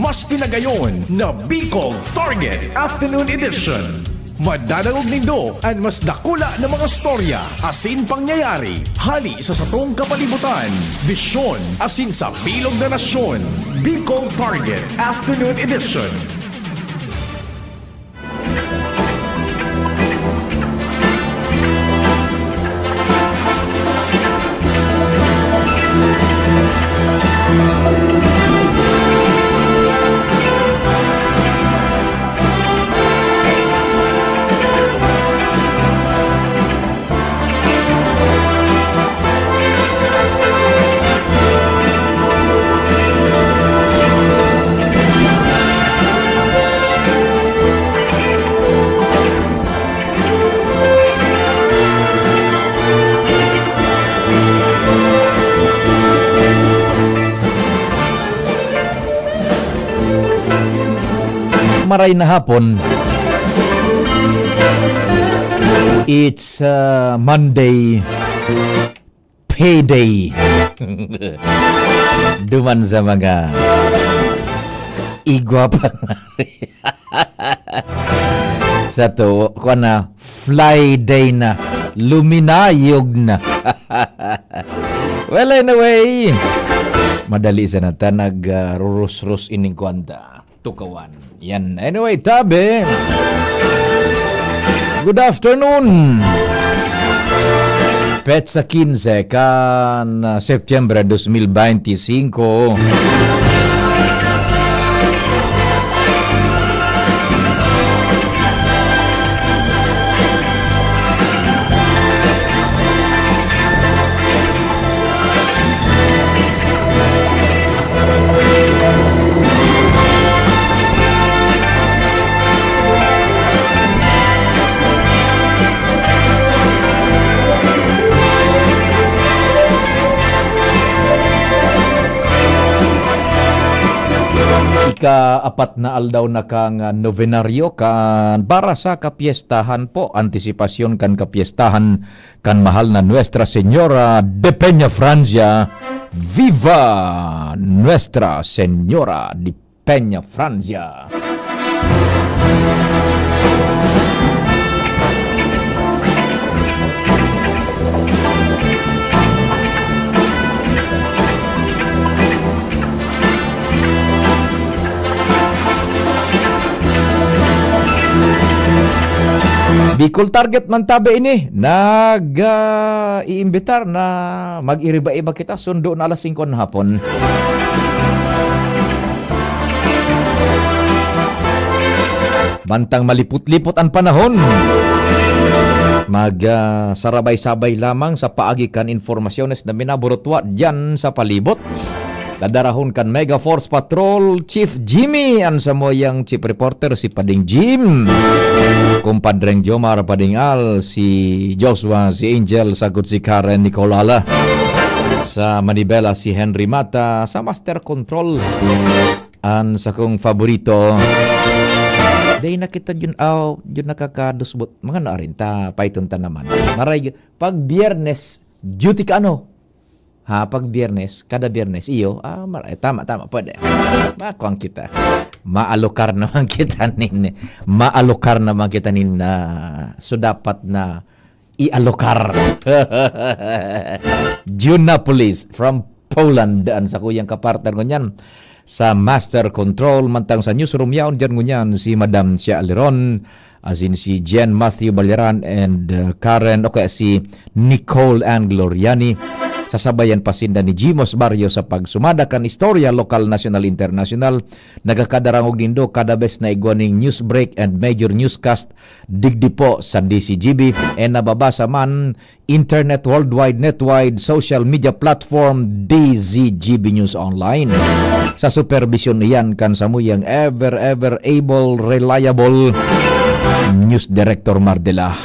mas pinagayon na Bicol Target Afternoon Edition. Madadangog nindo ang mas dakula na mga storya, asin pangyayari, hali sa satong kapalibutan, bisyon, asin sa bilog na nasyon. Bicol Target Afternoon Edition. Maray na hapon. It's Monday payday. Duman sa mga igwa pa sa to ko na fly day na, luminayog na. Well, anyway, madali sa nata nag-rurus-rus ining kwanta tukawan. Yan. Anyway, tabi. Good afternoon. Petsa 15 kan September 2025. Ika-apat na aldaw na kang novenaryo kan para sa kapiestahan po, antisipasyon kan kapiestahan kan mahal na Nuestra Señora de Peña Francia. Viva Nuestra Señora de Peña Francia. Bicol Target man tabi ini nag-iimbitar na mag-iriba-iba kita sundo na alas 5 na hapon. Bantang maliput-lipot ang panahon. Sarabay-sabay lamang sa paagikan informasyones na minaburutwa dyan sa palibot. Dadarahon kan Mega Force Patrol Chief Jimmy ang samoyang chief reporter si Pading Jim, kumpadreng Jomar Padingal, si Joshua, si Angel, sagot si Karen Nicolala, sa Manibela si Henry Mata, sa Master Control ang sa kong favorito day na kita yun nakakadusbot mga naarin ta paitunta naman maray pag Biyernes duty ka pag Biyernes, kada Biyernes, tama, pwede. Makuang kita. Maalokar naman kita so dapat na ialokar. Junapolis from Poland, daan sa kuyang kapartner ngunyan sa Master Control, mantang sa newsroom yaon dyan ngunyan si Madam Sia Aleron, as in si Jen Matthew Baliran and Karen, si Nicole Ann Gloriani. Sasabayan pasinda ni Jimos Barrio sa pagsumada kan istorya lokal, national, international. Nagakadarangog nindo kada bes na igwaning news break and major newscast digdi po sa DCGB and nababasa man internet worldwide netwide social media platform DZGB News Online. Sa supervision niyan kan samuyang ever able reliable news director Mardela.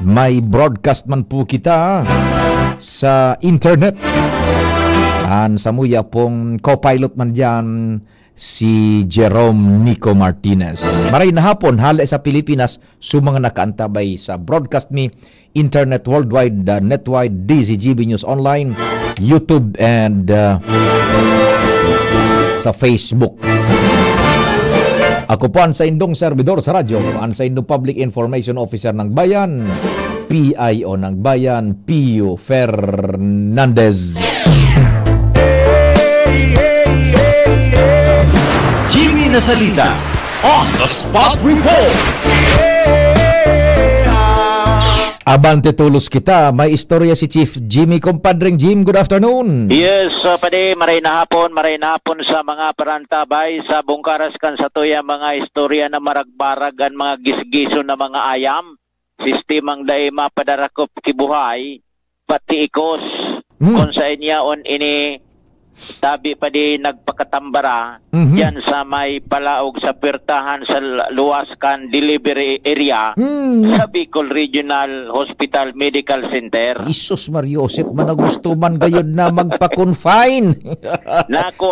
May broadcast man po kita sa internet. Samuya pong co-pilot man dyan si Jerome Nico Martinez. Maray na hapon, hala sa Pilipinas, sumanga nakaantabay sa broadcast me, internet worldwide, netwide, DZGB News Online, YouTube, and sa Facebook. Ako po ang sa indong servidor sa radyo, ang sa indong Public Information Officer ng Bayan, PIO ng Bayan, Pio Fernandez. Jimmy Nasalita, on the spot report. Abante tulos kita, may istorya si Chief Jimmy. Compadring Jim, good afternoon. Yes, pwede maray na hapon sa mga parantabay sa bungkaras kan sa tuya mga istorya na maragbaragan mga gisgiso na mga ayam, sistemang daay mapadarakop kibuhay, pati ikos, kung sa inyaon ini tabi pa di nagpakatambara yan sa may palaog sa pertahan sa Luwaskan Delivery Area sa Bicol Regional Hospital Medical Center. Isus Mariosep, managusto man gayod na magpa-confine.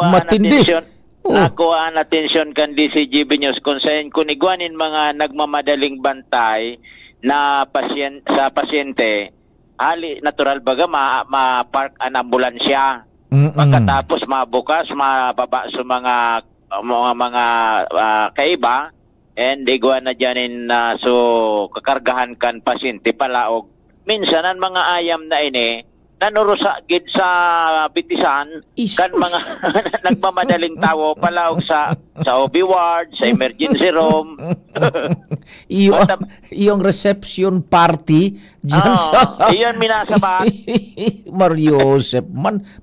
Matindi. Nakuha ang atensyon kan DCGB News kung saan kunigwanin mga nagmamadaling bantay na sa pasyente. Hali natural baga ma-park ang ambulansya. Pagkatapos mabukas, mababa sa mga kaiba, and igwa na dyanin so kakargahan kan pasyente palaog. Minsan ang mga ayam na ini nanurusa gid sa bitisan kan mga nagmamadaling tawo palaog sa OB ward, sa emergency room. Iyong reception party dyan sa... Iyon minasabat. Mariosep,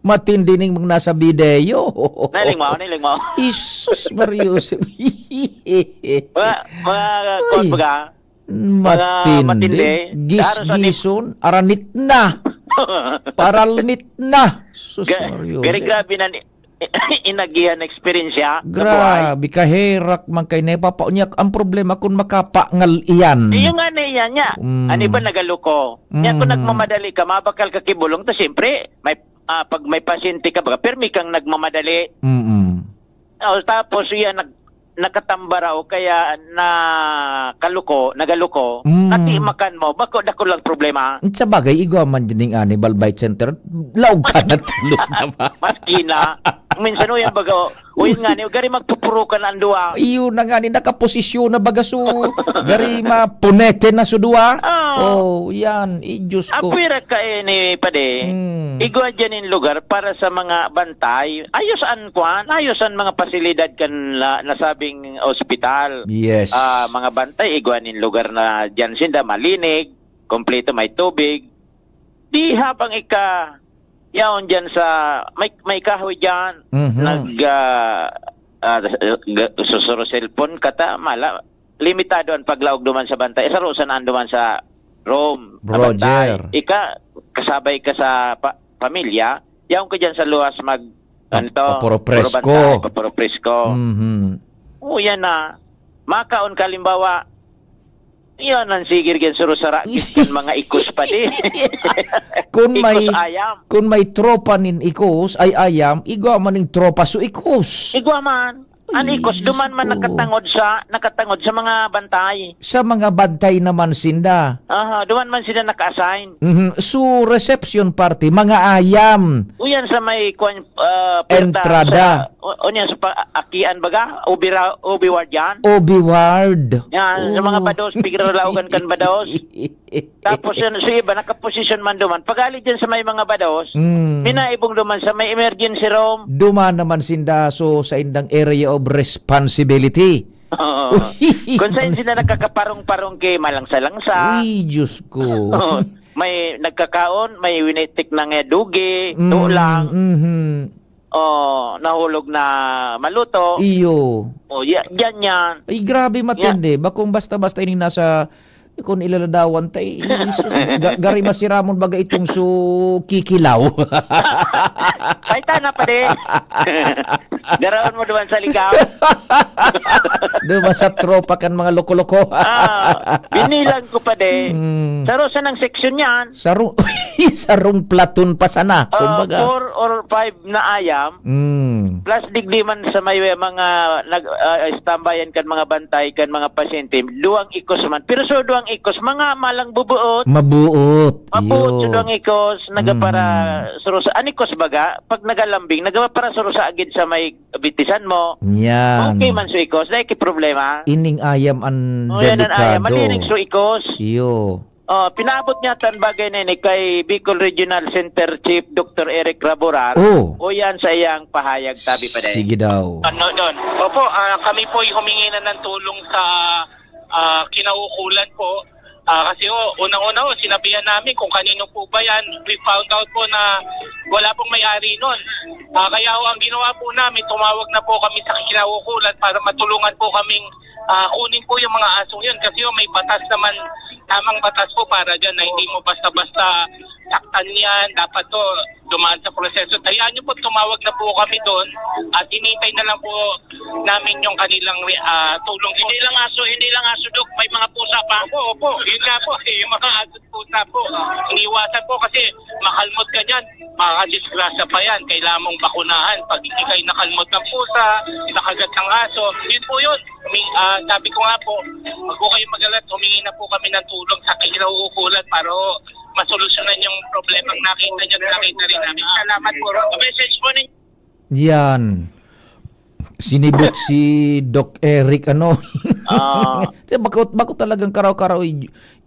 matindi ning mga nasa video. Nailing mo. Isus Mariosep. Mga kumbaga, matindi. Gisgison, aranit na. Paralinit na. Sus Mariosep. Very grabe na inagihan experience ya. Grabe, kaherak man kay nepa pa niya. Ang problema kung makapangal iyan. Yung nga na iyan niya. Ano ba nagaluko? Yan kung nagmamadali ka, mabakal ka kibulong, to siyempre, pag may pasyente ka, baga, permi kang nagmamadali. Tapos yan, nakatambara o kaya nagaluko, natimakan mo, bako dako lang problema. Sa bagay, igwa man din ani Balbay Center, laog ka na tulos na ba? Maskina. Minsan o yan baga, o yun nga, gari magpupurukan ang duwa. Iyo na nga ni nakaposisyon na baga so, gari mapunete na so duwa. Yan, Diyos ko. Apira ka ni Pade, igwa dyan in lugar para sa mga bantay. Ayosan mga pasilidad kan nasabing ospital. Yes. Mga bantay, igwa in lugar na dyan sinda malinig, kompleto may tubig. Di habang yaon dyan sa may kahoy dyan susuro cellphone kata limitado ang paglaog duman sa bantay sarusan ang duman sa room Roger. Kasabay ka sa pamilya yaon ka dyan sa luwas Papuro presko. Yan na makaon kalimbawa yan ang sigir gen surusara kan mga ikos pa di. Kung ayam. Kung may tropa nin ikos ay ayam, igwa man ning tropa so ikos. Igwa man. An ikos duman man nakatangod sa mga bantay. Sa mga bantay naman sinda. Duman man sila naka-assign. So reception party mga ayam. Uyan sa may entrada. Uyan sa akian baga, ubi ward yan. Obi ward. Yan, sa mga bados, pigiralaugan kan bados. Tapos yan, sa iba, nakaposisyon man duman. Pagali dyan sa may mga bados, minaibong duman sa may emergency room. Duman naman sinda so sa indang area of responsibility. Kung saan sila nakakaparong-parong kay malangsa-langsa. Ay, Diyos ko. May nagkakaon, may winitik na nga dugi, tulang. Nahulog na maluto. Iyo. Yan. Ay, grabe matindi. Bakong basta-basta ini nasa kung ilaladawan tay gari masiramon baga itong so kikilaw. Ay tana pa din. Garaon mo duman sa ligaw. Duman sa tropa kan mga loko-loko. Binilang ko pa din. Saro sa ng section yan. Sarong platoon pa sana. 4 or 5 na ayam. Plus digdiman sa may mga nag-stambayan kan mga bantay kan mga pasyente. Duwang ikos man. Pero so duwang ang ikos, mga malang bubuot. Mabuot. Mabuot Yo. jud ang ikos, nagapara surusa. Anikos baga, pag nagalambing, nagapara surusa agid sa may bitisan mo. Yan. Okay man so ikos, dahil ki problema. Ining ayam ang O yan ang aya, delikado. malinig so ikos. Yo. Pinaabot niya tan bagay na ni kay Bicol Regional Center Chief Dr. Eric Raborar. Oh. O yan sa iyang pahayag tabi pa dahil. Sige daw. Ano doon? Opo, kami po ay humingi na ng tulong sa kinaukulan po. Kasi unang-una sinabihan namin kung kanino po ba yan. We found out po na wala pong may-ari nun. Kaya ang ginawa po namin, tumawag na po kami sa kinaukulan para matulungan po kaming kunin po yung mga asong yun. Kasi may batas naman, tamang batas po para dyan na hindi mo basta-basta saktan yan. Dapat to dumaan sa proseso. Hayaan nyo po, tumawag na po kami doon at hinintay na lang po namin yung kanilang tulong. Hindi lang aso, Dok. May mga pusa pa. Opo. Yun nga po. Yung mga aso at pusa po. Iniwasan po kasi makalmot ka dyan. Makakadisgrasya pa yan. Kailangan mong bakunahan. Pag ikay nakalmot ng pusa, nakagat ng aso, yun po yun. Sabi ko nga po, wag po kayong magalat. Humingi na po kami ng tulong sa kinauukulan para masolusyonan yung problemang nakita rin namin. Salamat po. Message po ninyo. Yan. Sinibot si Doc Eric bako talagang karaw-karaw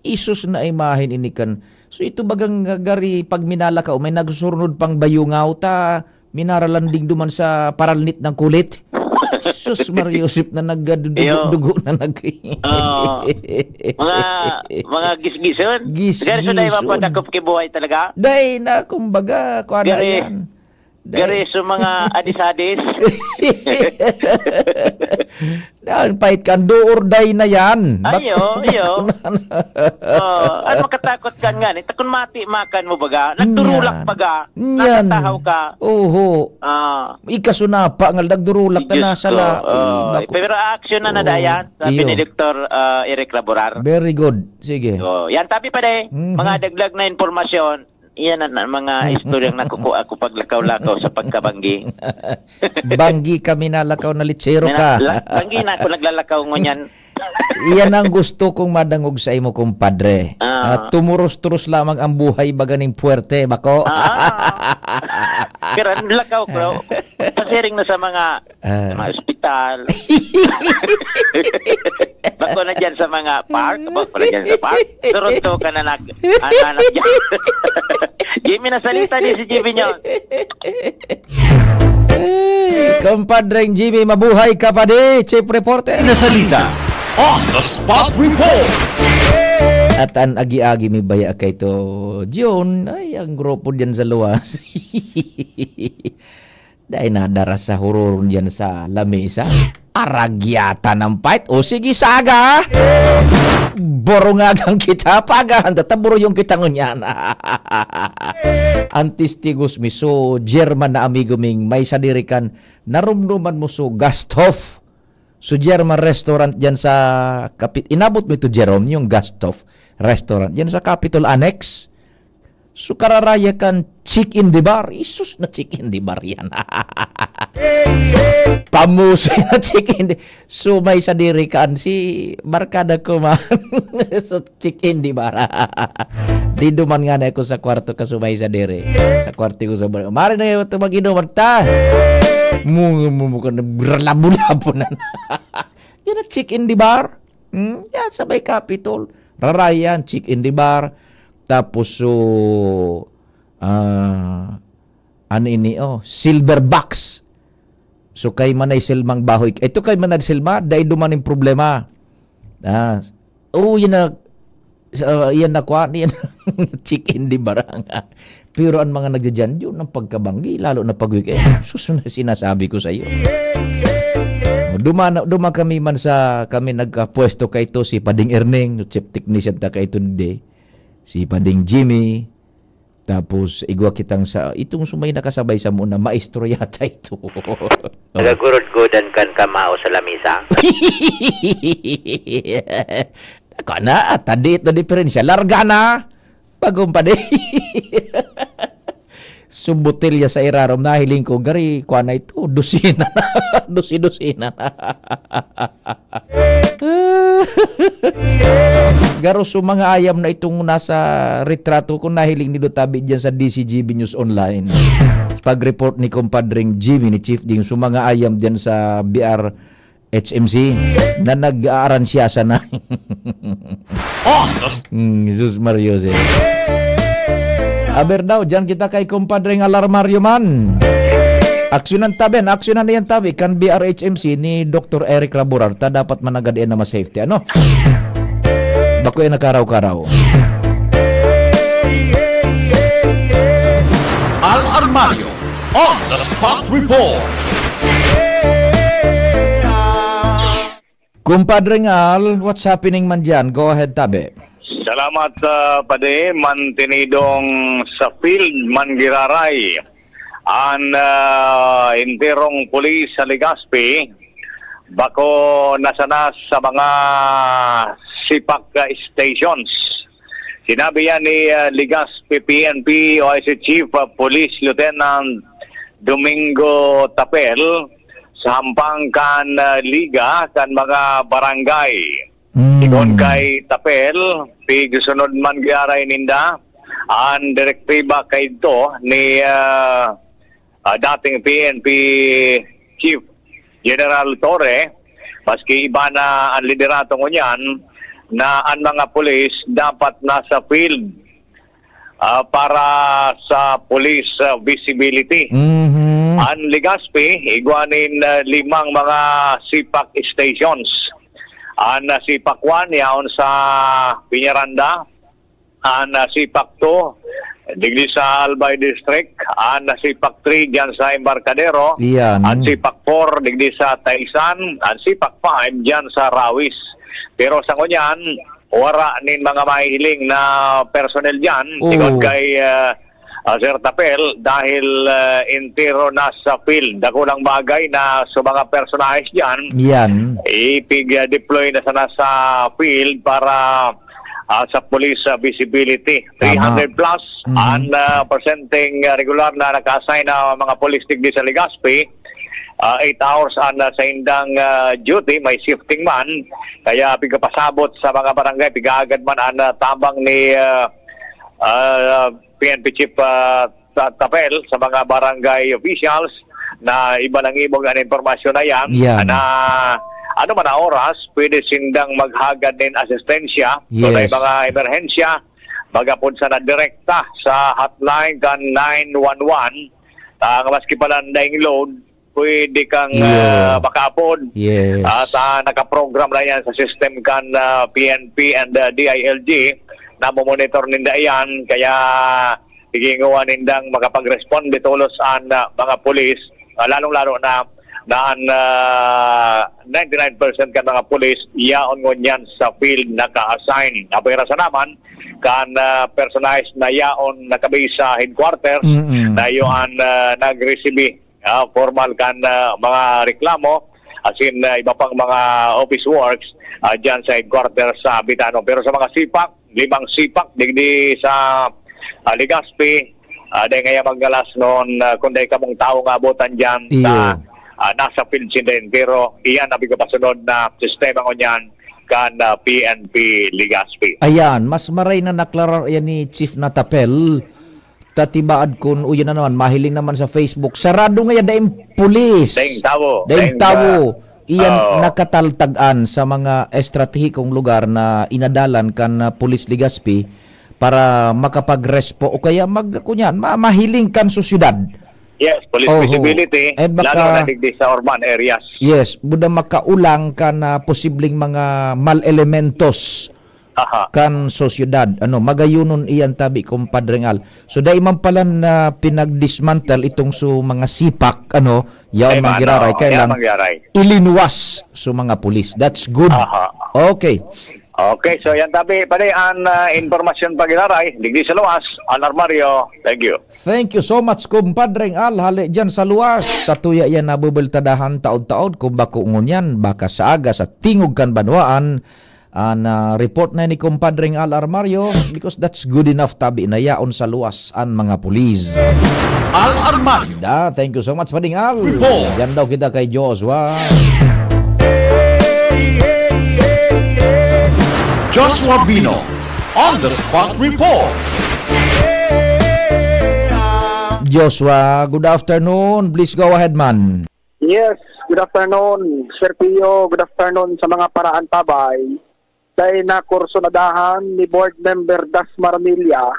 isus na imahin inikan. So ito bagang gari pag minala ka may nagsurunod pang bayungaw ta minaralanding duman sa paralnit ng kulit. Sus Mariosip na nagdugo na mga gisgison. Gisgison. Gari sa dahil mapadakop kibuhay talaga. Day na kumbaga kuha na Gari. yan. Gari sa mga adis-adis. Dahil pahit ka, do or die na yan. Ayo. Ano makatakot ka nga ni? Takon mati makan mo baga. Nagdurulak baga. Yan. Nakatahaw ka. Oho. Ikasunapa nga nagdurulak na nasala. Pero action na nadayan. Sabi ni Dr. Eric Laborar. Very good. Sige. So, yan tabi pa de. Mga dagdag na informasyon. Iyan ang mga istoryang nakukuha ko paglakaw-lakaw sa pagkabanggi. Banggi kami nalakaw na litsero ka. Banggi na ako naglalakaw ngunyan. Iyan ang gusto kong madangog sa imo, kumpadre. Tumuros-turos lamang ang buhay baganing puwerte, bako. Pero ang lakaw ko, pasiring na sa mga ospital. Bako na dyan sa mga park. Bako na dyan sa park. Toronto ka na anak dyan. Jimmy, nasalita din si Jimmy nyo. Kumpadreng Jimmy, mabuhay ka pa di, Chief Reporter. Nasalita on the spot report. At ang agi-agi may baya kay to John, ay ang grupo diyan sa luwas. Dahil nadaras sa horor diyan sa lamesa. Aragyata ng fight. O sige, saga. Borongagang kita. Pagahan. Tataburo yung kita ngunyan. Antistigos mi. So, German na amigo ming may sadirikan. Narumruman mo so Gasthof. So, German restaurant dyan sa inabot mo ito, Jerome, yung Gasthof restaurant. Dyan sa Capitol Annex. So, kararaya kan chicken di bar. Isus na chicken di bar yan. Pamuso na chicken di. So, may sadirikan si barkada ko man. So, chicken di bar. Di duman nga na ako sa kwarto ka sumay sadiri. Sa kwarto ko sa bar. Mari na yung ito mag-inuman ta. Mumukha na labo-labo na. Yan na chicken di bar. Yan sa may Capitol. Rarayan, chicken di bar. Tapos silver box. So kay manay silmang bahoy. Ito kay manay silma dahil dumaning problema. Yan na kwa, yan chicken di barang. Pero ang mga nagdadyan, yun ang pagkabanggi, lalo na pag-weekend. Susunod sinasabi ko sa iyo. Duma kami man sa kami nagkapwesto kay to si Pading Erning, chief technician ta kay today. Si Pading Jimmy, tapos igwa kitang sa itong sumay nakasabay sa muna maestro yata ito. Nagagurod-godan kan kamao sa lamisa. Ako na, tadi ito diferensya. Larga na. Bagong pa di. Subutilya sa irarom na hiling ko. Gari, kuha na ito. Dusina na. Dusi-dusina na. Garo so mga ayam na itong nasa retrato ko nahiling ni Tabi dyan sa DCGB News Online. Pag-report ni kumpadring Jimmy ni Chief Ding so mga ayam dyan sa BR HMC na nag-aaran siya na. On the Jesus Mario Jose. Aber daw, dyan kita kay kumpadring Alarmario man. Aksyonan taben, aksyonan na yan tabi. Kan BRHMC ni Dr. Eric Laborar, ta dapat managadian na mas safety. Ano? Bako yan nakaraw-karaw. Al Armario on the spot report. Kumpadring Al, what's happening man dyan? Go ahead tabi. Salamat pade mantinidong sa field mangiraray an interong pulis sa Legazpi bako nasanas sa mga sipak stations. Sinabi yan ni Legazpi PNP OIC Chief Police Lieutenant Domingo Tapel sa hampang kan liga kan mga barangay. Ikon kay Tapel, pigusunod man giaray ninda, ang direktiba kay ito ni dating PNP Chief General Torre, maski iba na ang liderato ko niyan, na ang mga pulis dapat nasa field para sa police visibility. Ang Legazpi, iguanin 5 mga sipak stations. Ang sipak 1 yaon sa Piñaranda, ang sipak 2 digdi sa Albay District, ang sipak 3 diyan sa Embarcadero, Iyan. ang sipak 4 digdi sa Taisan, ang sipak 5 diyan sa Rawis. Pero sa ngunyan, wara nin mga mahiling na personnel diyan, tigod kay Sir Tapel dahil intero na sa field. Dako lang bagay na sa mga personahes diyan. Yan. Ipig-deploy na sana sa field para sa police visibility. Tama. 300 plus ang presenting regular na naka-assign na mga police tigdi sa Legazpi. 8 hours ang sa indang duty, may shifting man. Kaya pigapasabot sa mga barangay, pigaagad man ang tabang ni PNP Chief Tapel sa mga barangay officials na iba lang ibog ang informasyon na yan. Na ano man na oras, pwede sindang maghagad din asistensya. So na mga emerhensya, magapon sa na direkta sa hotline kan 911. Maski pala daing load, pwede kang makapon. At nakaprogram na yan sa system kan PNP and DILG na monitor ninda yan, kaya higinguan nindang makapag-respond ditulos ang mga pulis, lalong-lalo na ang 99% ka mga pulis yaon ngunyan sa field naka-assign. Apera sa naman kan personalized na yaon nakabase sa headquarters na yung nag-receive formal kan mga reklamo as in iba pang mga office works dyan sa headquarters sa Bitano. Pero sa mga sipak, 5 sipak digdi sa Legazpi, dahil ngayon maggalas noon kung dahil kamong tao nga abutan dyan na nasa field sin. Pero iyan nabi ko pasunod na sistema ko niyan kan PNP Legazpi. Ayan, mas maray na naklarar yan ni Chief na Tapel. Tatibaad kun uyan na naman, mahiling naman sa Facebook. Sarado nga yan daing pulis. Daing tao. Daing tao. Iyan nakataltagan sa mga estratehikong lugar na inadalan kan Police Legazpi para makapagrespo o kaya mahiling kan sa syudad. Yes, police visibility, lalo na digdi sa urban areas. Yes, buda makaulang kan posibleng mga mal-elementos kan sosyedad. Magayunon iyan tabi kumpadring Al. So dahil man pala na pinagdismantle itong mga sipak, yaon manggiraray, kailang ilinuwas mga pulis. That's good. Okay. Okay, so yan tabi pa ang informasyon pagiraray. Digdi sa luwas, Al Armario. Thank you. Thank you so much kumpadring Al. Hali dyan sa luwas. Sa tuya yan nabubultadahan taod-taod kung bako ngunyan, baka sa aga sa tingog kan banwaan. Report na ni kumpadring Al Armario because that's good enough tabi na yaon sa luwas ang mga pulis. Al Armario. Thank you so much Pading Al. Report. Yan daw kita kay Joshua. Joshua Bino on the spot report. Joshua, good afternoon. Please go ahead, man. Yes, good afternoon, Sir Pio. Good afternoon sa mga paraan tabay. Dahil na kursunadahan ni Board Member Das Marmilla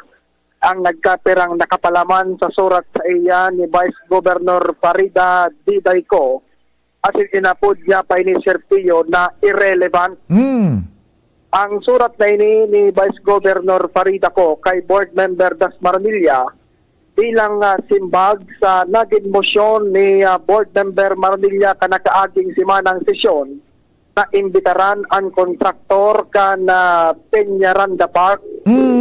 ang nagkapirang nakapalaman sa surat sa iya ni Vice Governor Farida Didayco as inapod niya pa ni Sir Pio na irrelevant. Ang surat na ini ni Vice Governor Farida ko kay Board Member Das Marmilla bilang simbag sa naging motion ni Board Member Marmilla kanakaaging simanang sesyon na imbitaran ang kontraktor kan Peñaranda Park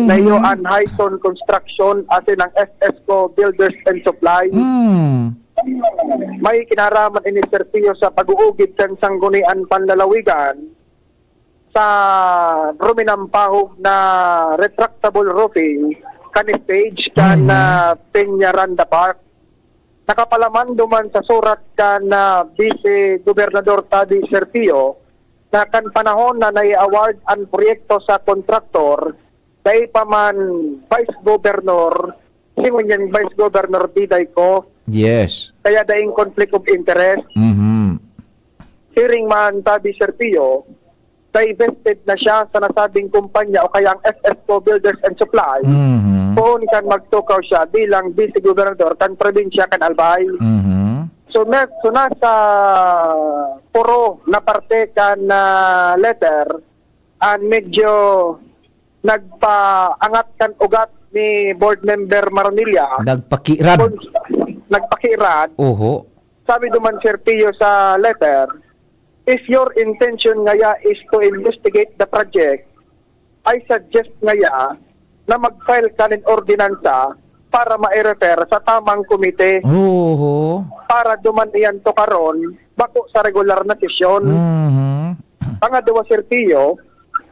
na iyo ang Highton Construction asin ang SSCO Builders and Supply. May kinaraman ini Sir Pio sa pag-uugid kan sanggunian panlalawigan sa ruminampahog na retractable roofing kan stage kan Peñaranda Park. Nakapalaman duman sa surat kan Vice Gobernador Tadi Serpio na kan panahon na nai-award ang proyekto sa kontraktor dahil pa man Vice Governor singunyan Vice Governor Didayco. Yes. Kaya daing conflict of interest. Hearing man Tadi Serpio divested na siya sa nasabing kumpanya o kaya ang SSCO Builders and Supply. Kung kan magtukaw siya bilang Vice Gobernador kan probinsya kan Albay. So nasa puro na parte kan letter and medyo nagpaangat kan ugat ni Board Member Marmilla. Nagpakirad. Oho. Sabi duman Sir Pio sa letter, if your intention ngaya is to investigate the project, I suggest ngaya na mag-file ka ng ordinansa para ma-refer sa tamang komite. Para duman iyan to karon bako sa regular na sesyon. Pangadawa Sir Pio,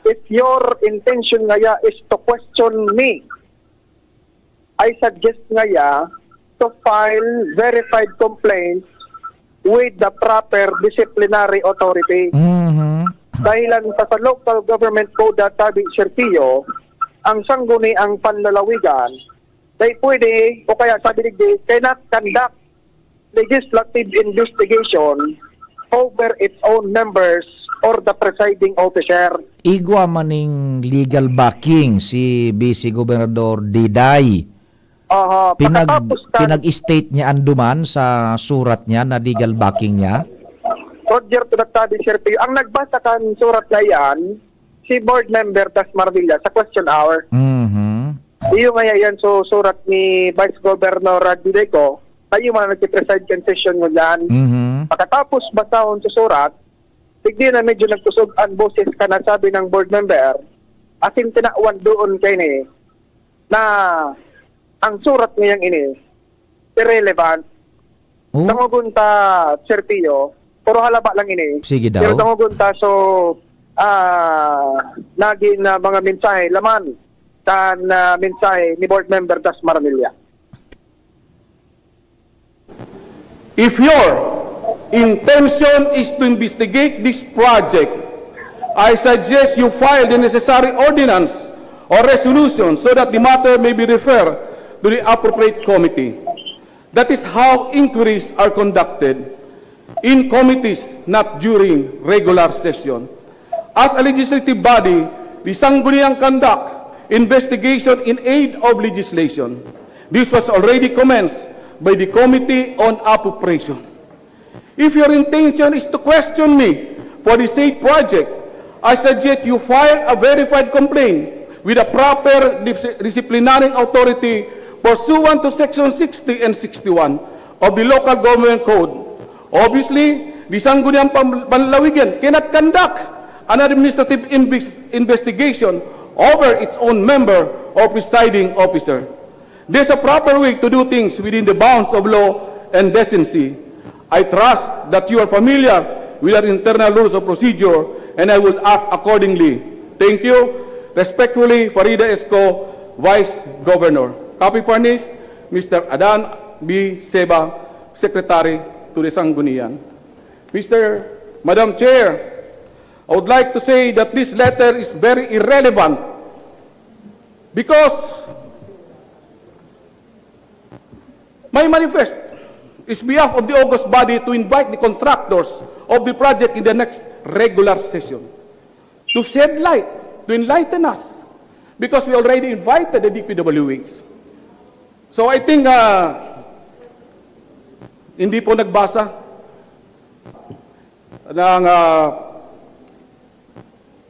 if your intention ngaya is to question me, I suggest ngaya to file verified complaints with the proper disciplinary authority. Dahilan sa local government code at Tabi Serpio, ang sangguni ang panlalawigan, they pwede, o kaya sabi digdi, cannot conduct legislative investigation over its own members or the presiding officer. Igwa maning legal backing si Vice Gobernador Diday. Pinag-state niya anduman sa surat niya na legal backing niya. Roger Tudagtadi Serpio, ang nagbasa kan surat na yan, si Board Member Das Marmilla sa question hour. Iyo nga yan so surat ni Vice Governor Didayco, tayo man nagpipreside kan session mo yan. Pagkatapos basahon sa surat, digdi na medyo nagtusog ang boses ka na sabi ng Board Member, asin tinawan doon kay ni, na ang surat ngayang ini, irrelevant. Tangugunta, Sir Pio, puro halaba lang ini. Sige daw. Pero tangugunta, so, naging mga mensahe, laman, kan mensahe ni Board Member Das Marmilla. If your intention is to investigate this project, I suggest you file the necessary ordinance or resolution so that the matter may be referred to the appropriate committee. That is how inquiries are conducted in committees, not during regular session. As a legislative body, the Sangguniang conduct investigation in aid of legislation. This was already commenced by the Committee on Appropriation. If your intention is to question me for the said project, I suggest you file a verified complaint with a proper disciplinary authority pursuant to Section 60 and 61 of the Local Government Code. Obviously, the Sangguniang Panlalawigan cannot conduct an administrative investigation over its own member or presiding officer. There's a proper way to do things within the bounds of law and decency. I trust that you are familiar with our internal rules of procedure and I will act accordingly. Thank you. Respectfully, Farida Esco, Vice Governor. Copy furnished, Mr. Adan B. Seba, Secretary to the Sangguniang. Madam Chair, I would like to say that this letter is very irrelevant because my manifest is behalf of the August body to invite the contractors of the project in the next regular session to shed light, to enlighten us, because we already invited the DPWH. So I think hindi po nagbasa ng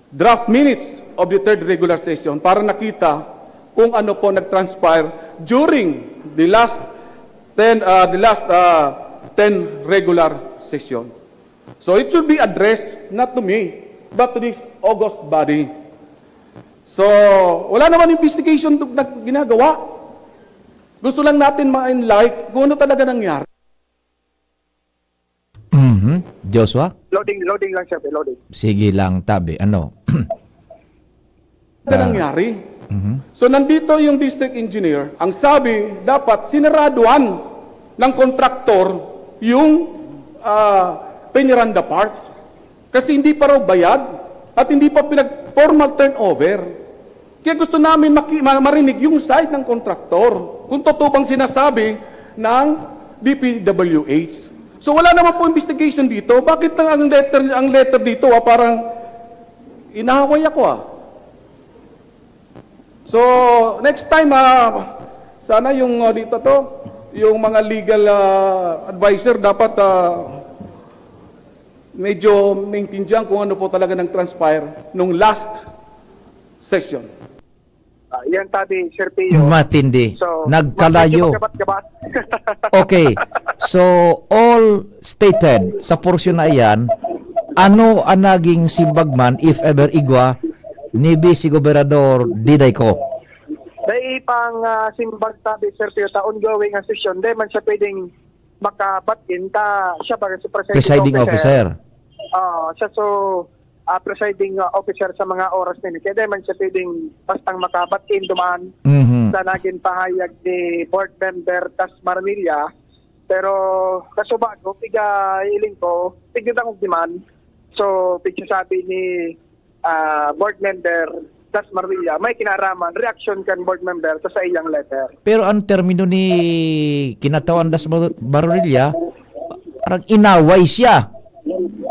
draft minutes of the third regular session para nakita kung ano po nag-transpire during the last 10 regular session. So it should be addressed not to me but to this August body. So wala naman investigation na ginagawa. Gusto lang natin ma-enlight kung ano talaga nangyari. Joshua? Loading lang siya, loading. Sige lang, Tabi. Ano? Nangyari. So nandito yung district engineer, ang sabi dapat sinaraduan ng kontraktor yung Peñaranda Park kasi hindi pa raw bayad at hindi pa formal turnover. Kaya gusto namin marinig yung side ng kontraktor kung totoo bang sinasabi ng DPWH. So wala naman po investigation dito. Bakit ang letter dito parang inahaway ako So next time sana yung dito yung mga legal advisor dapat medyo maintindihan kung ano po talaga ng transpire nung last session. Yan tabi, Sir Pio. Matindi. So, Nagkalayo. Gabat-gabat. Okay. So, all stated sa porsyon na iyan, ano ang naging simbagman, if ever igwa, ni Vice Gobernador Diday ko? Dahil pang simbag tabi, Sir Pio, ta ongoing ang session, di man siya pwedeng makabatin ta siya ba si Presiding officer. Siya presiding officer sa mga oras nila. Kaya di man siya pwedeng bastang makabatin dumaan sa naging pahayag ni board member Tas Marmilla. Pero kaso bago, piga iling ko, tigitang diman. So, sabi ni board member Tas Marmilla, may kinaraman, reaction kan board member sa iyang letter. Pero ang termino ni kinatawan Das Marmilla, parang inaway siya.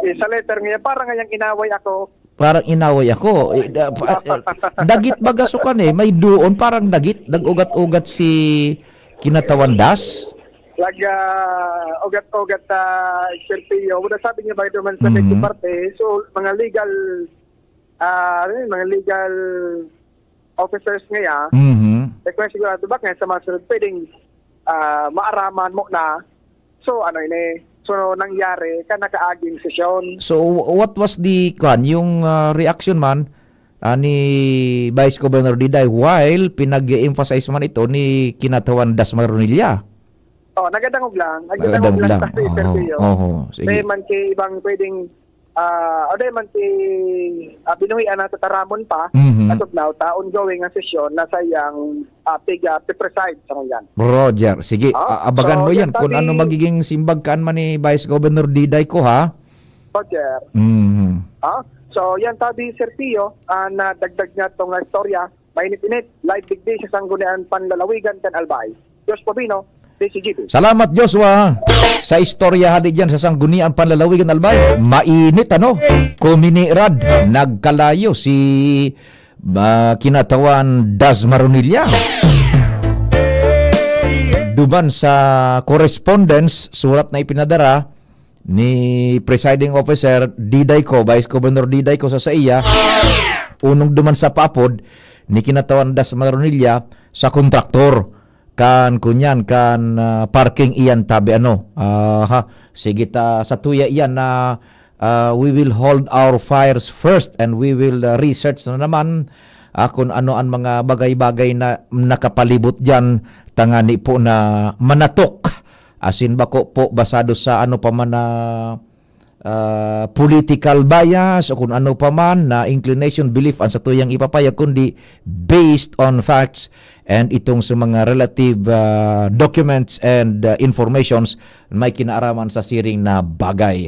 Sa letter niya, parang ngayang inaway ako. Parang inaway ako. Dagit bagasukan may doon parang dagit. Nag-ugat-ugat si kinatawan Das. Ugat-ugat Serpio. Una sabi niya ba naman sa parte, so mga legal officers ngayon, kaya sigurado ba kaya sa mga sunod pwedeng maaraman mo na. So so nangyari ka nakaaging sesyon. So what was the yung reaction man ni Vice Governor Diday while pinag-emphasize man ito ni kinatawan Das Marmilla? Nagadangog lang kasi interview. Sige. May man kay ibang pwedeng man kay binuhian na taramon pa as of now ongoing ang sesyon na sayang preside sa ngayon. Roger, sige, abagan mo yan kung ano magiging simbagkaan man ni Vice Governor Diday ko Roger. So yan tabi Sir Pio, na dagdag niya itong istorya, mainit-init, live digday sa Sangguniang Panlalawigan kan Albay. Diyos Pabino, DCGP. Salamat Joshua sa istorya hali dyan sa Sangguniang Panlalawigan Albay. Mainit kuminirad, nagkalayo si kinatawan Das Marmilla. Duman sa correspondence, surat na ipinadara ni Presiding Officer Diday ko, Vice Governor Diday ko sa iya, unong duman sa papod ni kinatawan Das Marmilla sa kontraktor kan parking iyan tabi sige ta sa tuya iyan na we will hold our fires first and we will research na naman kung ano ang mga bagay-bagay na nakapalibot dyan tangani po na manatok asin bako po basado sa ano pa man na political bias o kung ano pa man na inclination, belief ang sa tuyang ipapayag kundi based on facts and itong sa mga relative documents and informations may kinaaraman sa siring na bagay.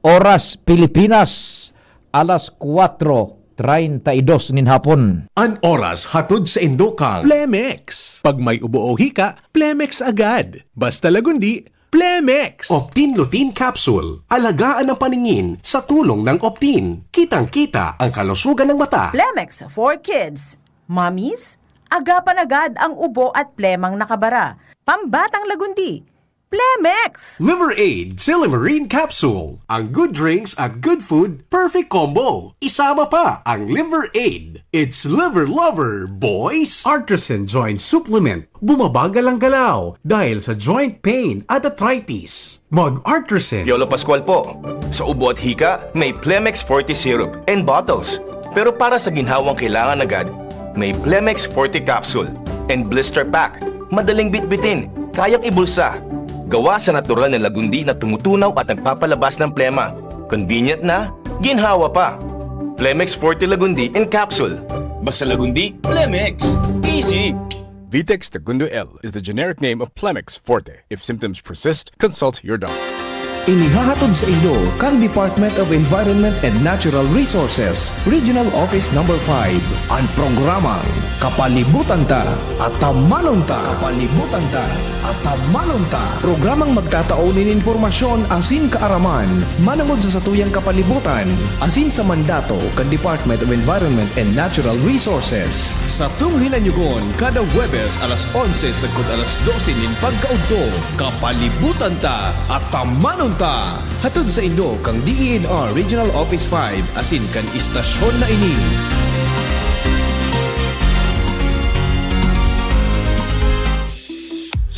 Oras Pilipinas alas 4:32 nin hapon. An oras hatod sa Indokang Plemex. Pag may ubo-ohi ka, Plemex agad. Basta Lagundi, Plemex. Optin-Lutein Capsule. Alagaan ang paningin sa tulong ng Optin. Kitang-kita ang kalusugan ng mata. Plemex for Kids. Mommies, agapan agad ang ubo at plemang nakabara. Pambatang Lagundi, Plemex! Liver Aid Silimarine Capsule. Ang good drinks at good food, perfect combo. Isama pa ang Liver Aid. It's liver lover, boys! Artisan Joint Supplement. Bumabagal ang galaw dahil sa joint pain at arthritis. Mag-Artisan. Yolo Pascual po. Sa ubo at hika, may Plemex Forte Syrup and bottles. Pero para sa ginhawang kailangan agad, may Plemex Forte Capsule and Blister Pack. Madaling bitbitin, kayang ibulsa. Gawa sa natural na lagundi na tumutunaw at nagpapalabas ng plema. Convenient na, ginhawa pa. Plemex Forte Lagundi in Capsule. Basta Lagundi, Plemex. Easy! Vitex Segundo L is the generic name of Plemex Forte. If symptoms persist, consult your doctor. Inihahatod sa inyo kang Department of Environment and Natural Resources, Regional Office No. 5, ang programang Kapalibutan Ta at Tamanon Ta. Kapalibutan Ta at Tamanon Ta. Programang magtataonin informasyon asin kaaraman, manangod sa satuyang kapalibutan, asin sa mandato kang Department of Environment and Natural Resources. Sa tunghinanyugon, kada Huwebes alas 11 sagkod alas 12 nin pagkaudto, Kapalibutan Ta at Tamanon Ta. Hatod sa Indo kang DENR Regional Office 5 asin kan istasyon na ini.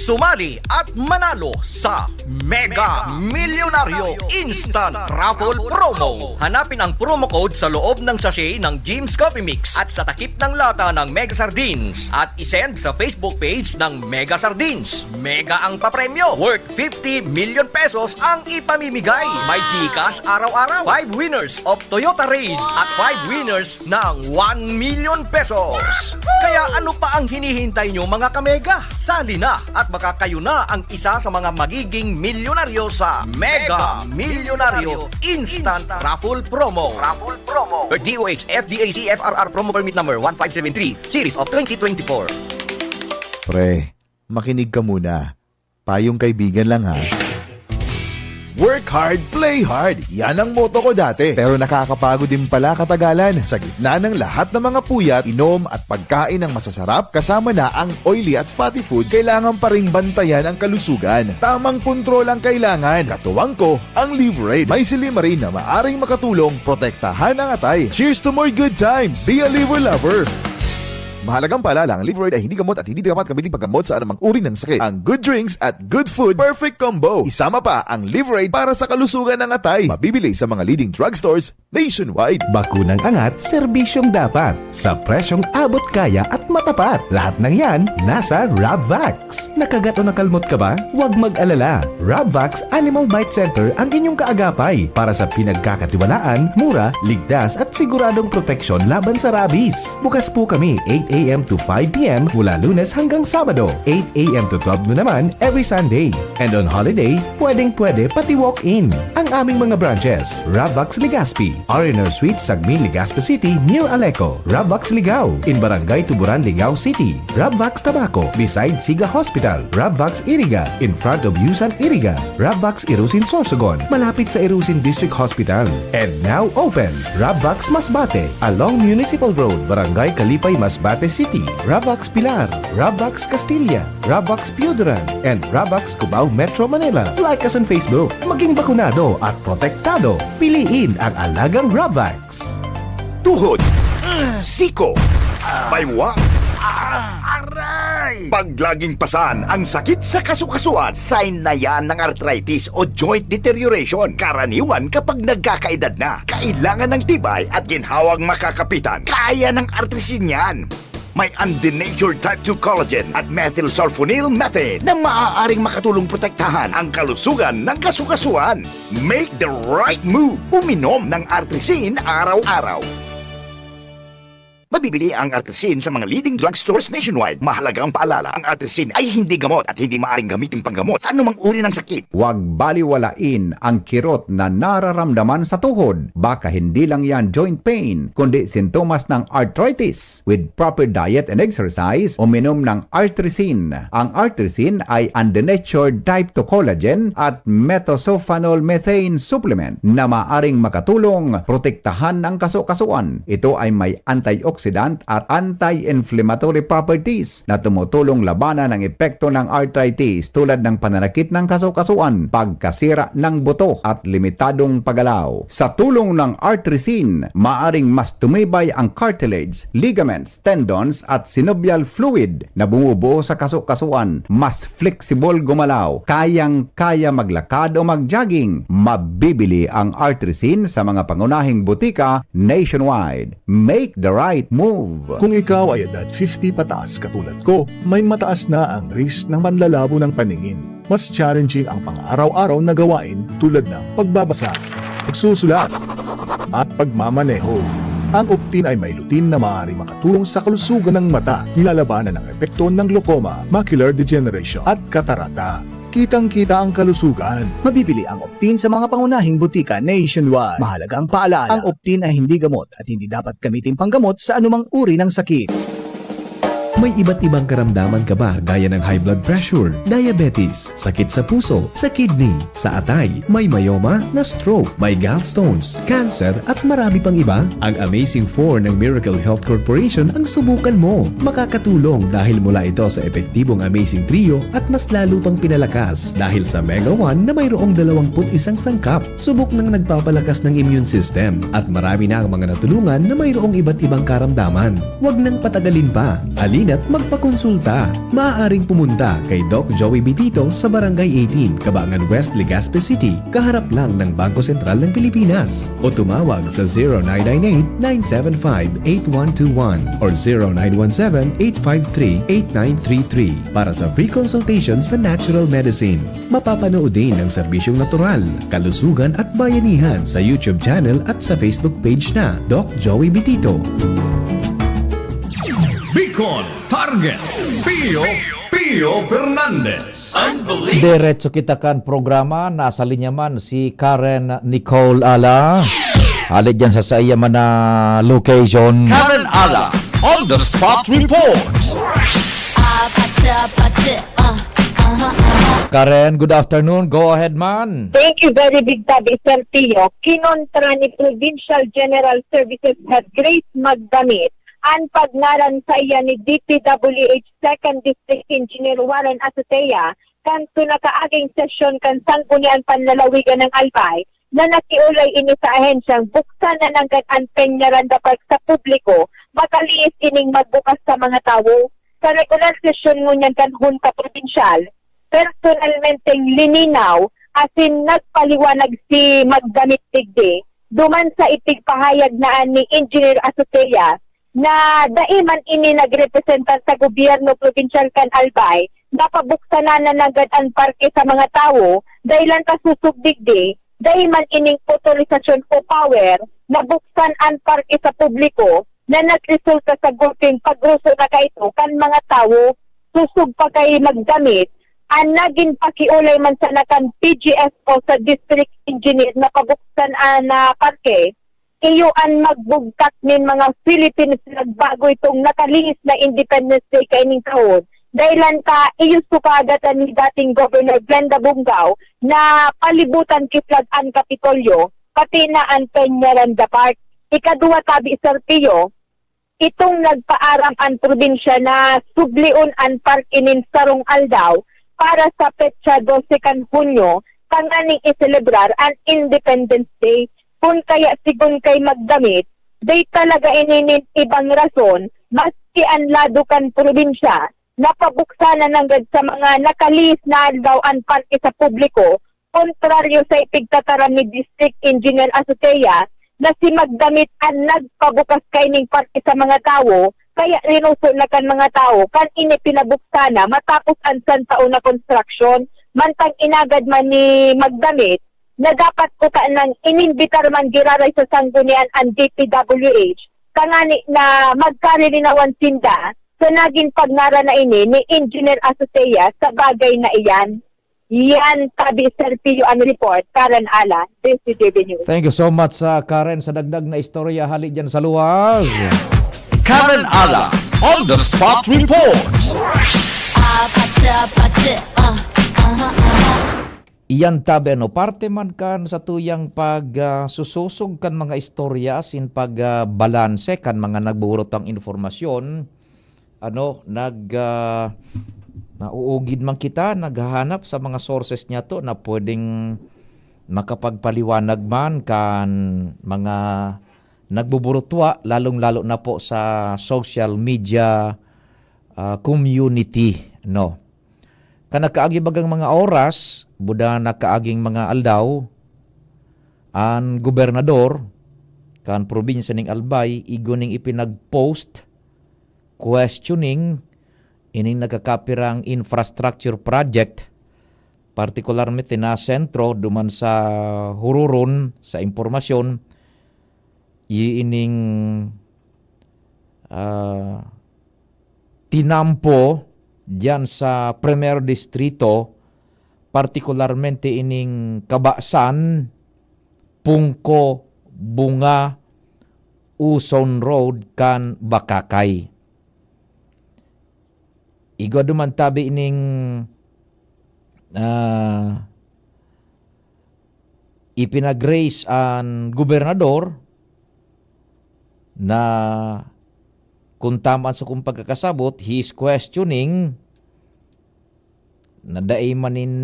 Sumali at manalo sa Mega Milyonaryo Instant Raffle Promo. Hanapin ang promo code sa loob ng sachet ng Jim's Coffee Mix at sa takip ng lata ng Mega Sardines at isend sa Facebook page ng Mega Sardines. Mega ang papremyo. Worth 50 million pesos ang ipamimigay. May Gcash araw-araw. 5 winners of Toyota Race at 5 winners ng 1 million pesos. Kaya ano pa ang hinihintay nyo mga kamega? Sali na at baka kayo na ang isa sa mga magiging milyonaryo sa Mega Milyonaryo Instant Raffle Promo. DOH FDAC FRR Promo Permit Number 1573 Series of 2024. Pre, makinig ka muna. Payong kaibigan lang ha. Work hard, play hard. Yan ang motto ko dati. Pero nakakapagod din pala katagalan. Sa gitna ng lahat ng mga puyat, inom at pagkain ng masasarap, kasama na ang oily at fatty foods, kailangan pa ring bantayan ang kalusugan. Tamang kontrol ang kailangan. Katuwang ko, ang Liverade. May silimarin na maaring makatulong, protektahan ang atay. Cheers to more good times. Be a liver lover. Mahalagang paalala, ang Liverade ay hindi gamot at hindi dapat gamitin paggamot sa anumang uri ng sakit. Ang good drinks at good food, perfect combo. Isama pa ang Liverade para sa kalusugan ng atay. Mabibili sa mga leading drugstores nationwide. Bakunang angat, serbisyong dapat. Sa presyong abot kaya at matapat. Lahat ng yan, nasa Rabvax. Nakagat o nakalmot ka ba? Huwag mag-alala. Rabvax Animal Bite Center ang inyong kaagapay para sa pinagkakatiwalaan, mura, ligtas at siguradong proteksyon laban sa rabies. Bukas po kami 8 a.m. to 5 p.m. mula Lunes hanggang Sabado, 8 a.m. to 12 noon naman every Sunday. And on holiday, pwedeng-pwede pati walk-in. Ang aming mga branches, Rabvax Legazpi, R&R Suite, Sagmin, Legazpi City, near Aleco, Rabvax Ligao, in Barangay Tuburan, Ligao City, Rabvax Tabaco, beside Siga Hospital, Rabvax Iriga, in front of Yusan Iriga, Rabvax Irusin Sorsogon, malapit sa Irusin District Hospital. And now open, Rabvax Masbate, along Municipal Road, Barangay Kalipay, Masbate City, Rabvax Pilar, Rabvax Castilla, Rabvax Piudaran, and Rabvax Cubao Metro Manila. Like us on Facebook. Maging bakunado at protektado. Piliin ang alagang Rabvax. Tuhod, siko, baywa, paglaging pasan ang sakit sa kasukasuan, sign na yan ng arthritis o joint deterioration. Karaniwan kapag nagkakaedad na, kailangan ng tibay at ginhawang makakapitan. Kaya ng artrisin yan. May undenatured type 2 collagen at methylsulfonyl methane na maaaring makatulong protektahan ang kalusugan ng kasukasuan. Make the right move. Uminom ng artrisin araw-araw. Mabibili ang Artesin sa mga leading drugstores nationwide. Mahalagang paalala, ang Artesin ay hindi gamot at hindi maaaring gamitin panggamot sa anumang uri ng sakit. Huwag baliwalain ang kirot na nararamdaman sa tuhod. Baka hindi lang yan joint pain, kundi sintomas ng arthritis. With proper diet and exercise, uminom ng Artesin. Ang Artesin ay undenatured type 2 collagen at metosulfonol methane supplement na maaring makatulong protektahan ang kaso-kasuan. Ito ay may antioxidant at anti-inflammatory properties na tumutulong labanan ang epekto ng arthritis tulad ng pananakit ng kaso-kasuan, pagkasira ng buto at limitadong paggalaw. Sa tulong ng Artesin, maaring mas tumibay ang cartilage, ligaments, tendons at synovial fluid na bumubuo sa kaso-kasuan. Mas flexible gumalaw, kayang-kaya maglakad o mag-jogging. Mabibili ang Artesin sa mga pangunahing butika nationwide. Make the right move. Kung ikaw ay edad 50 pataas katulad ko, may mataas na ang risk ng panlalabo ng paningin. Mas challenging ang pang-araw-araw na gawain tulad ng pagbabasa, pagsusulat, at pagmamaneho. Ang Optin ay may lutin na maaaring makatulong sa kalusugan ng mata, nilalabanan ng epekto ng glaucoma, macular degeneration at katarata. Kitang-kita ang kalusugan. Mabibili ang Optin sa mga pangunahing butika nationwide. Mahalagang paalala, ang Optin ay hindi gamot at hindi dapat gamitin panggamot sa anumang uri ng sakit. May iba't ibang karamdaman ka ba gaya ng high blood pressure, diabetes, sakit sa puso, sa kidney, sa atay, may myoma, na stroke, may gallstones, cancer at marami pang iba? Ang Amazing 4 ng Miracle Health Corporation ang subukan mo. Makakatulong dahil mula ito sa epektibong Amazing Trio at mas lalo pang pinalakas dahil sa Mega 1 na mayroong 21 sangkap. Subok ng nagpapalakas ng immune system at marami na ang mga natulungan na mayroong iba't ibang karamdaman. Huwag nang patagalin pa. At magpakonsulta. Maaaring pumunta kay Doc Joey Bitito sa Barangay 18, Cabangan West, Legazpi City, kaharap lang ng Bangko Sentral ng Pilipinas. O tumawag sa 0998-975-8121 or 0917-853-8933 para sa free consultation sa natural medicine. Mapapanood din ang serbisyong natural, kalusugan at bayanihan sa YouTube channel at sa Facebook page na Doc Joey Bitito. Bicol Target Pio Fernandez. Diretso kita kan programa. Nasa linya man si Karen Nicole Ala. Halit dyan sa saya man na location. Karen Ala, on the spot report. Karen, good afternoon. Go ahead man. Thank you very big Tabi Sir Pio. Kinontra ni Provincial General Services Head Grace Magdamit ang pagnaran sa iya ni DPWH 2nd District Engineer Warren Azotea kanto nakaaging sesyon kan sanggunian panlalawigan ng Albay na nakiulay ini sa ahensyang buksan na ng ang Peñaranda Park sa publiko makaliis ining magbukas sa mga tao. Sa regular sesyon ngunyan kan Junta Provincial, personalmente lininaw asin nagpaliwanag si Magdamit Tigde duman sa ipigpahayag na ni Engineer Azotea na daiman ini nagrepresentan sa gobyerno provincial kan Albay napabuksan na nagad ang parke sa mga tao dahilan kasusugdigdi daiman ining authorization o power na buksan ang parke sa publiko na nagresulta sa gulping pagruso na kaito kan mga tao susug pa kay Magdamit ang naging pakiulay man sa nakan PGSO sa district engineer na pabuksan na parke. Iyo ang magbugtak nin mga Philippines nagbago itong nakalihis na Independence Day kaining taon. Dahilan ka iyo sukagatan ni dating Governor Glenda Bungao na palibutan kitlag ang Kapitolyo pati na ang Peñaranda Park. Ikaduwa Tabi Sir Pio, itong nagpaaram ang probinsya na subliun ang park inin sarong aldaw para sa petsa 12 kan Hunyo tanganing iselebrar ang Independence Day. Kung kaya sigun kay Magdamit, day talaga ininin ibang rason, maski ang ladukan probinsya, napabuksan na nanggad sa mga nakalis na aldaw ang parke sa publiko, kontraryo sa ipigtataran ni District Engineer Azotea, na si Magdamit ang nagpabukas kaining parke sa mga tao, kaya rinuso na kan mga tao, kan inipinabuksan na matapos ang santaon na construction, mantang inagad man ni Magdamit, na dapat ko ng inimbitar man giraray sa sanggunian ang DPWH kangani na magkarilinawan sinda sa naging pagnara na ini ni Engineer Asosea sa bagay na iyan. Yan tabi Sir Pio ang report, Karen Ala, DCTV News. Thank you so much Karen sa dagdag na istorya hali dyan sa luwas. Karen Ala on the spot report. Iyan tabi parte man kan sa tuyang sususog kan mga istorya sin balanse kan mga nagburot ang informasyon nauugid man kita naghahanap sa mga sources niya to na pwedeng makapagpaliwanag man kan mga nagbuburutwa lalong-lalo na po sa social media community kanakaagi bagang mga oras buda nakaaging mga aldaw ang gobernador kan probinsya ning Albay iguning ipinagpost questioning ining nagkakapirang infrastructure project partikularmente na sentro duman sa hururon sa impormasyon ining tinampo diyan sa Premier Distrito partikularmente ining Kabasan, Pungko, Bunga, Uson Road kan Bakakay. Igwa duman tabi ining ipinagrace ang gobernador na kung tama sa kung pagkakasabot, he is questioning na daay manin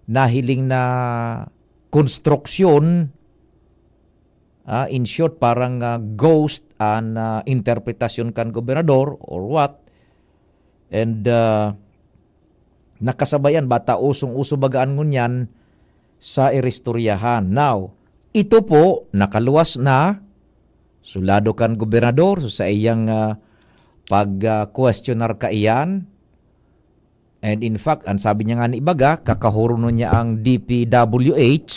nahiling na konstruksyon in short parang ghost an interpretasyon kan gobernador or what. And nakasabayan bata usong-uso bagaan ngunyan sa iristoryahan. Now, ito po nakaluwas na sulado kan gobernador sa iyang pag-questionar ka iyan. And in fact, ang sabi niya nga ni Ibaga, kakahuro niya ang DPWH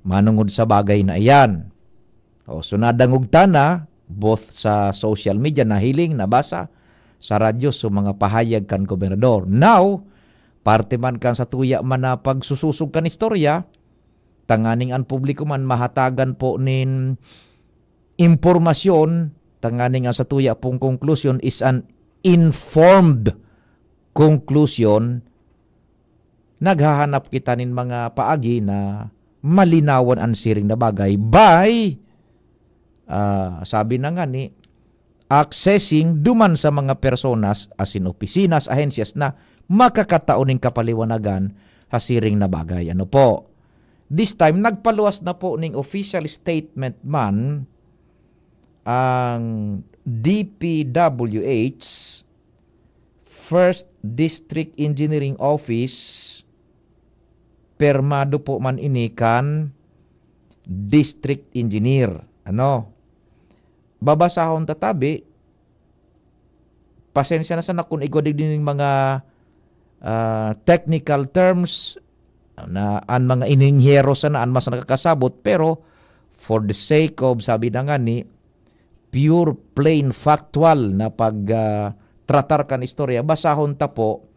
manungod sa bagay na iyan. So nadangog na both sa social media na hiling, nabasa, sa radyo so mga pahayag kan gobernador. Now, parte man kan sa tuya man na pagsususog kan istorya, tanganing ang publiko man mahatagan po nin impormasyon, tanganing ang sa tuya pong conclusion is an informed conclusion. Naghahanap kita nin mga paagi na malinawan ang siring na bagay by sabi na nga ni accessing duman sa mga personas asin opisina ahensyas na makakataoning kapaliwanagan hasiring na bagay. Ano po? This time, nagpaluwas na po ning official statement man ang DPWH First District Engineering Office permado po man inikan District Engineer. Babasahon tatabi, pasensya na sana kung igwadig din mga technical terms na ang mga ininhyero sana ang mas nakakasabot, pero for the sake of, sabi na nga ni, pure plain factual na pag-tratar kan istorya, basahon ta po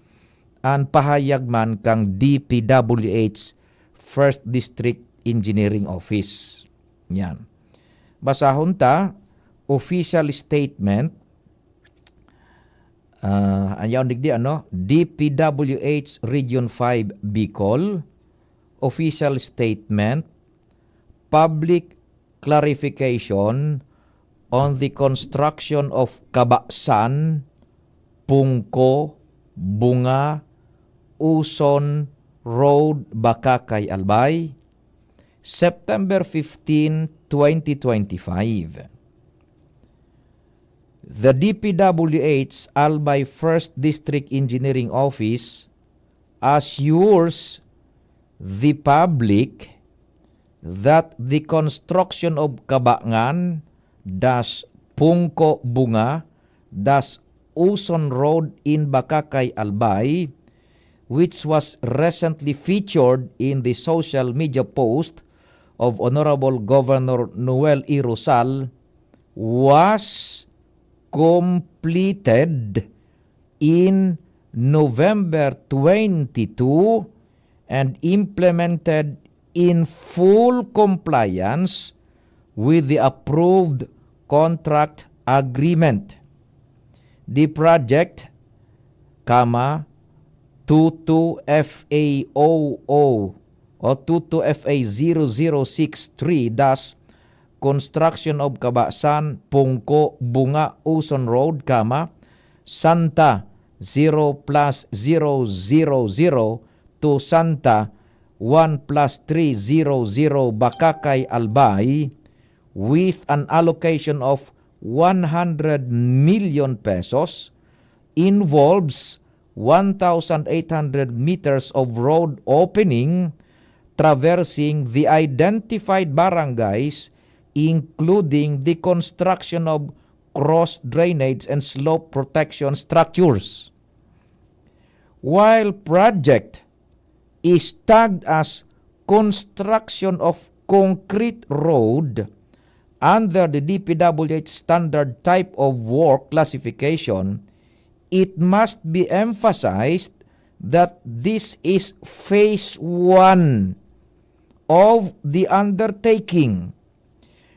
ang pahayag man kang DPWH First District Engineering Office. Yan. Basahon ta, official statement, anyaw digdi DPWH Region 5 Bicol, official statement, public clarification on the construction of Kabasan, Pungko, Bunga, Uson Road, Bakakay, Albay, September 15, 2025. The DPWH Albay First District Engineering Office assures the public that the construction of Kabangan Pungko Bunga Uson Road in Bakakay, Albay, which was recently featured in the social media post of Honorable Governor Noel E. Rosal, was completed in November 22 and implemented in full compliance with the approved contract agreement. The project, 22FA00 o 22FA0063 thus construction of Kabasan, Pungko, Bunga, Uson Road, Santa 0+000 to Santa 1+300 Bakakay, Albay with an allocation of 100 million pesos involves 1,800 meters of road opening traversing the identified barangays, including the construction of cross drainage and slope protection structures. While project is tagged as construction of concrete road under the DPWH standard type of work classification, it must be emphasized that this is phase 1 of the undertaking.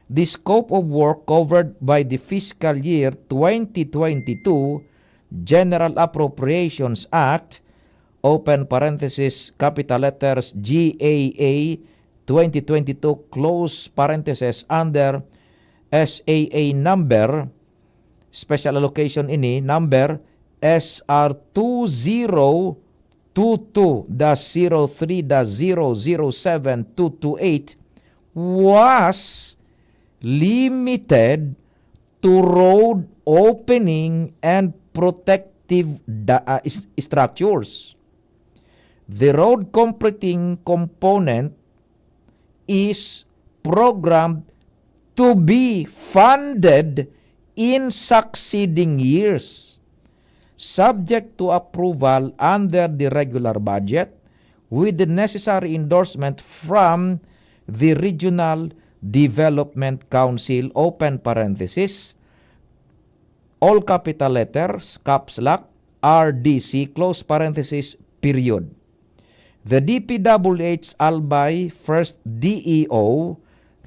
The scope of work covered by the fiscal year 2022 General Appropriations Act, open parenthesis, capital letters GAA 2022, close parenthesis, under SAA number, special allocation ini, number SR 2022-03-007-228 was limited to road opening and protective structures. The road completing component is programmed to be funded in succeeding years, subject to approval under the regular budget with the necessary endorsement from the Regional Development Council, open parenthesis, all capital letters, caps lock, RDC, close parenthesis, period. The DPWH Albay First DEO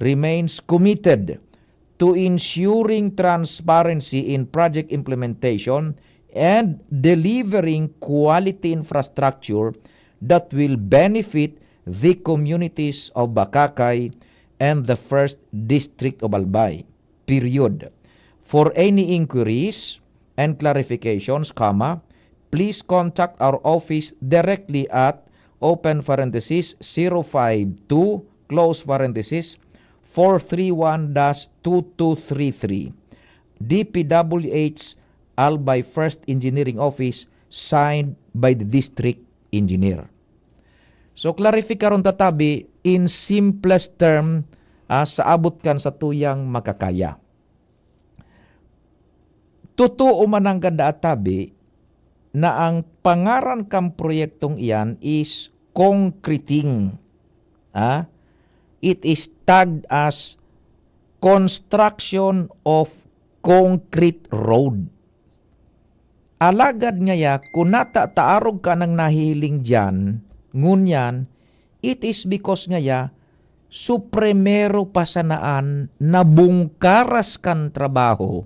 remains committed to ensuring transparency in project implementation and delivering quality infrastructure that will benefit the communities of Bakakay and the First District of Albay, period. For any inquiries and clarifications, please contact our office directly at open parenthesis 052 close parenthesis 431-2233 DPWH Albay First Engineering Office, signed by the District Engineer. So klarifikaron tatabi in simplest term, sa abot kan sa tuyang makakaya. Totoo man ang ganda atabi na ang pangaran kang proyektong iyan is concreting. It is tagged as construction of concrete road. Alagad ngaya, kung taarog ka ng nahihiling dyan, ngunyan, it is because ngaya, supremero pasanaan na bungkaras kan trabaho,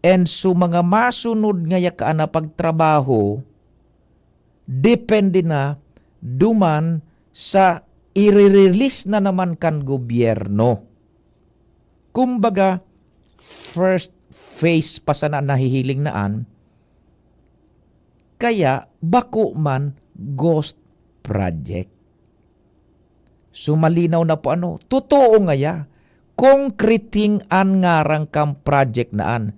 and so mga masunod ngaya ka na pagtrabaho, depende na duman sa i-release na naman kan gobyerno. Kumbaga, first phase pasanaan nahihiling naan, kaya bako man ghost project. Sumalinaw na po totoo ngaya, concreting an ngarang kam project naan.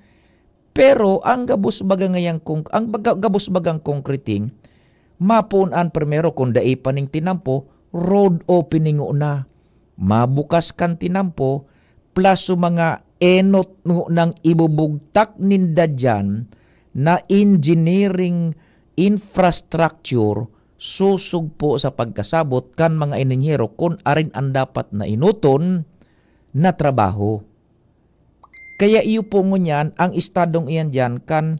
Pero ang gabus bagang concreting, mapunan primero kung dai paning tinampo, road opening una. Mabukas kan tinampo, plus mga enot ng ibubugtak ninda dyan na engineering infrastructure susug po sa pagkasabot kan mga ininyero kung arin ang dapat na inuton na trabaho. Kaya iyo po ngunyan, ang estadong iyan dyan kan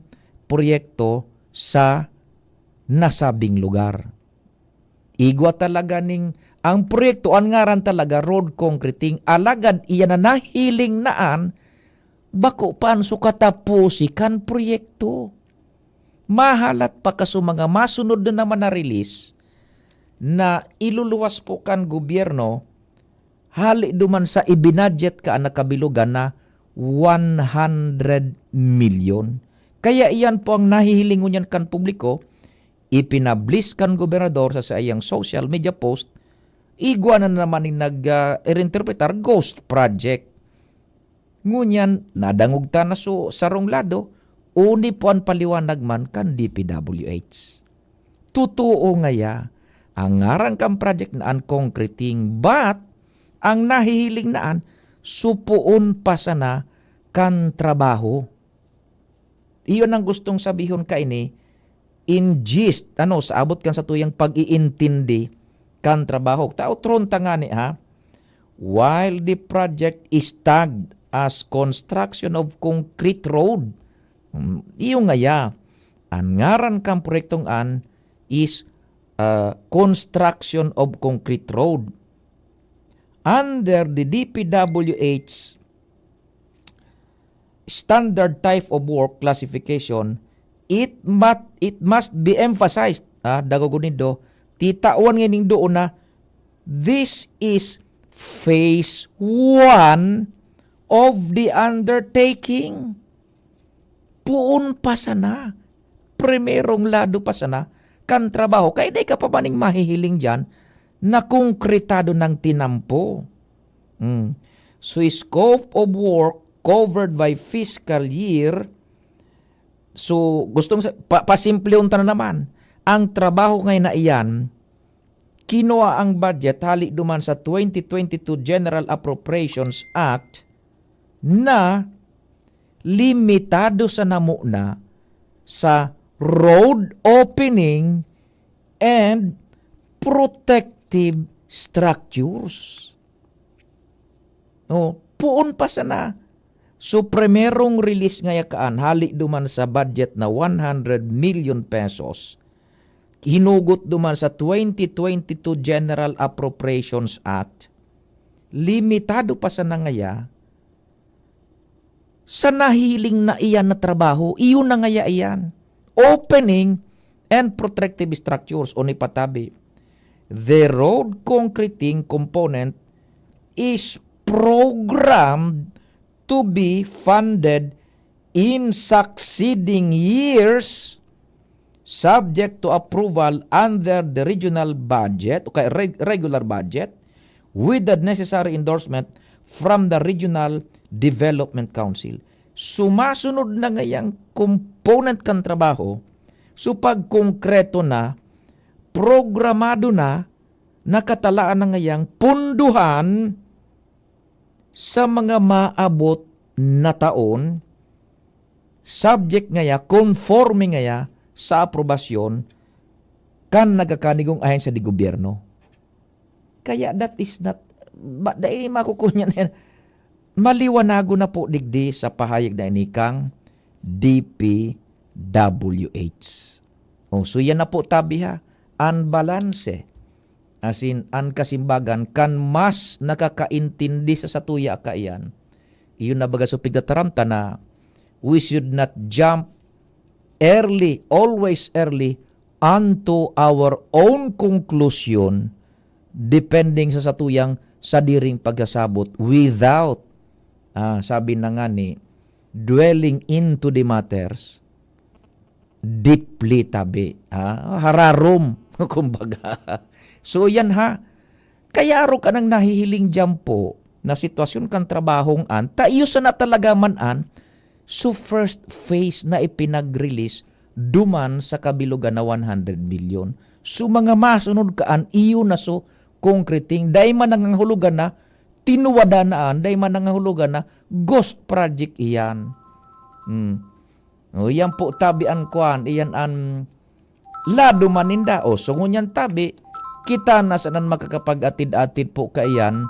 proyekto sa nasabing lugar. Igwa talaga ning ang proyekto, ang ngaran talaga road concreting, alagad iyan na nahiling naan, bako paan so katapusi kan proyekto. Mahalat pa kaso mga masunod na naman na release na iluluwas po kan gobyerno, hali duman sa ibinadget ka na kabilugan na 100 million. Kaya iyan po ang nahihilingon yan kan publiko, ipinablis kan gobernador sa iyang social media post, igwa na naman yung nag-interpretar ghost project. Ngunyan, nadangog ta na so sarong lado, uni po ang paliwanag man kan DPWH. Totoo ngaya, ang ngarang kang project na ang concreting, but ang nahihiling naan, supuon pa sana kan trabaho. Iyon ang gustong sabihon ka ini, in gist, sa abot kan sa tuyang pag-iintindi kan trabaho. Tautron tangani ha, while the project is tagged as construction of concrete road, iyo ngaya, ang ngaran kang proyektong an is construction of concrete road. Under the DPWH standard type of work classification, it must be emphasized, dagagunido, titawan ngayon doon na this is phase 1 of the undertaking. Puon pa sana, primerong lado pa sana, kan trabaho. Kaya di ka pa maning mahihiling dyan na konkretado ng tinampo. So, scope of work covered by fiscal year. So, gustong pasimple unta na naman. Ang trabaho ngayon na iyan, kinuha ang budget hali duman sa 2022 General Appropriations Act na limitado sa namuna sa road opening and protective structures. Puon pa sana. So, primerong release ngayakaan, hali duman sa budget na 100 million pesos, hinugot duman sa 2022 General Appropriations Act, limitado pa sana ngaya, sa nahiling na iyan na trabaho, iyon na ngaya iyan. Opening and protective structures o nipatabi. The road concreting component is programmed to be funded in succeeding years subject to approval under the regional budget, okay, regular budget, with the necessary endorsement from the Regional Development Council. Sumasunod na ngayang component kan trabaho, so pag konkreto na, programado na, nakatalaan na ngayang punduhan sa mga maabot na taon, subject ngaya, conforming ngaya sa aprobasyon kan nagakanigong ahensya di gobyerno. Kaya that is not, dahil makukunya na yan, maliwanago na po digdi sa pahayag na inikang DPWH. So yan na po tabi ha, unbalance. As in, ang kasimbagan, kan mas nakakaintindi sa satuya kaiyan, iyon na baga supig na taramta na we should not jump early, always early, onto our own conclusion depending sa satuyang sa diring pagkasabot without, sabi na nga ni, dwelling into the matters deeply tabi. Hararom, kumbaga. So yan ha, kaya ro ka nang nahihiling dyan po na sitwasyon kang trabahong an, tayo sa na talaga man an, so first phase na ipinag-release, duman sa kabilugan na 100 million. So mga masunod kaan, iyo na so concreting, dahi man nangangahulugan na, tinuwada naan, dahi man nangangahulugan na, ghost project iyan. Yan po tabian kuan, iyan an, lado maninda, so ngunyan tabi, kita na sanan makakapag-atid-atid po kaiyan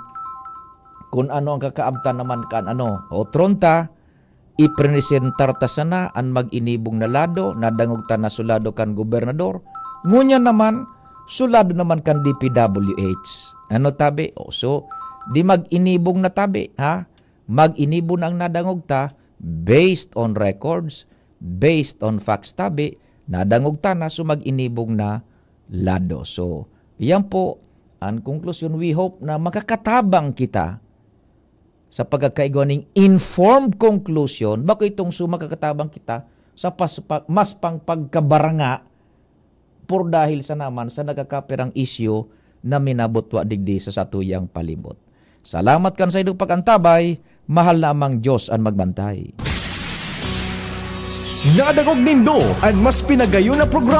kung ano ang kakaabtan naman kan tronta ipresentar ta sana ang mag-inibong na lado, nadangog ta na sulado kan gobernador, ngunya naman, sulado naman kan DPWH. Ano tabi? So, di mag-inibong na tabi, ha? Mag-inibong ang nadangog ta, based on records, based on facts tabi, nadangog ta na, so mag-inibong na lado. So, yan po, ang conclusion, we hope na makakatabang kita sa pagkakaigawa ng informed conclusion, bako itong sumakakatabang kita sa mas pang pagkabaranga por dahil sa naman sa nagkakapirang isyu na minabotwa digdi sa satuyang palibot. Salamat kan sa idong pag-antabay, mahal na amang Diyos ang magbantay. Nadagog nindo ang mas pinagayon na programa